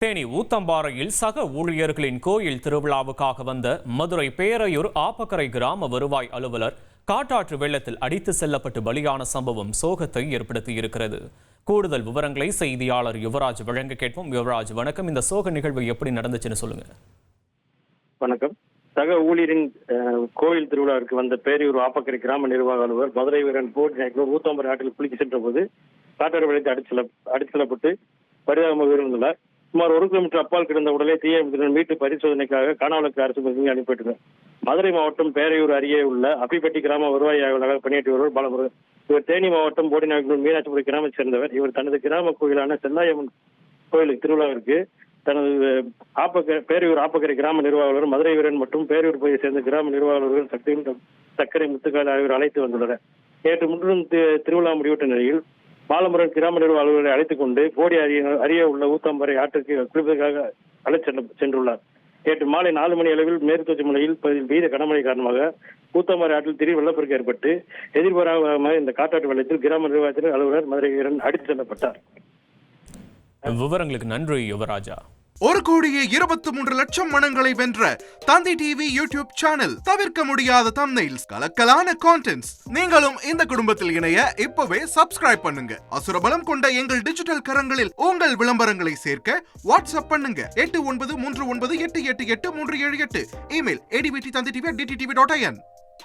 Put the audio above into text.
தேனி ஊத்தம்பாறையில் சக ஊழியர்களின் கோயில் திருவிழாவுக்காக வந்த மதுரை பேரையூர் ஆப்பக்கரை கிராம வருவாய் அலுவலர் காட்டாற்று வெள்ளத்தில் அடித்து செல்லப்பட்டு பலியான சம்பவம் சோகத்தை ஏற்படுத்தியிருக்கிறது. கூடுதல் விவரங்களை செய்தியாளர் யுவராஜ் வழங்க கேட்போம். யுவராஜ், வணக்கம். இந்த சோக நிகழ்வு எப்படி நடந்துச்சுன்னு சொல்லுங்க. வணக்கம். சக ஊழியரின் கோயில் திருவிழாவிற்கு வந்த பேரையூர் ஆப்பக்கரை கிராம நிர்வாக அலுவலர் மதுரை வீரன் ஊத்தம்பாறை ஆற்றில் குளிக்க சென்ற போது காட்டாற்று வெள்ளத்தில் அடித்து செல்லப்பட்டு பரிதாபமாக உயிரிழந்துள்ளார். சுமார் 1 கிலோமீட்டர் அப்பால் கிடந்த உடலை தீயணைப்பினர் மீட்டு பரிசோதனைக்காக காணாவலுக்கு அரசு அனுப்பிவிட்டனர். மதுரை மாவட்டம் பேரையூர் அருகே உள்ள அப்பிப்பட்டி கிராம வருவாய் ஆய்வாளராக பணியாற்றி வருவர் பாலமுருகன். இவர் தேனி மாவட்டம் போடிநாயக்கனூர் மீனாட்சிபுரம் கிராமத்தை சேர்ந்தவர். இவர் தனது கிராம கோயிலான செல்லாயம்மன் கோயிலுக்கு திருவிழாவிற்கு தனது பேரையூர் ஆப்பக்கரை கிராம நிர்வாகர் மதுரை வீரன் மற்றும் பேரையூர் பகுதியை சேர்ந்த கிராம நிர்வாகர்கள் சக்தியின் சர்க்கரை முத்துக்கால் ஆகியோர் அழைத்து வந்துள்ளனர். நேற்று முன்றும் திருவிழா முடிவிட்ட நிலையில் பாலமுருகன் கிராம நிர்வாக அலுவலரை அழைத்துக் கொண்டு போடி அருகே உள்ள ஊத்தம்பாறை ஆற்றுக்கு குளிப்பதற்காக அழைத்து சென்றுள்ளார். நேற்று மாலை 4 மணி அளவில் மேற்குத்தொடர்ச்சி மலையில் பெய்த கனமழை காரணமாக ஊத்தம்பாறை ஆற்றில் திடீர் வெள்ளப்பெருக்கு ஏற்பட்டு எதிர்பாராமல் இந்த காட்டாற்று வெள்ளத்தில் கிராம நிர்வாகத்தினர் அலுவலர் மதுரை வீரன் அடித்து செல்லப்பட்டார். விவரங்களுக்கு நன்றி யுவராஜா. 1,23,00,000 மனங்களை வென்ற தந்தி டிவி யூடியூப் சேனல். தவிர்க்க முடியாத தம்ப்நெயில்ஸ், கலக்கலான கான்டென்ட்ஸ். நீங்களும் இந்த குடும்பத்தில் இணைய இப்பவே சப்ஸ்கிரைப் பண்ணுங்க. அசுரபலம் கொண்ட எங்கள் டிஜிட்டல் கரங்களில் உங்கள் விளம்பரங்களை சேர்க்க வாட்ஸ்அப் பண்ணுங்க. 8939888838. Email advtv@dttv.in.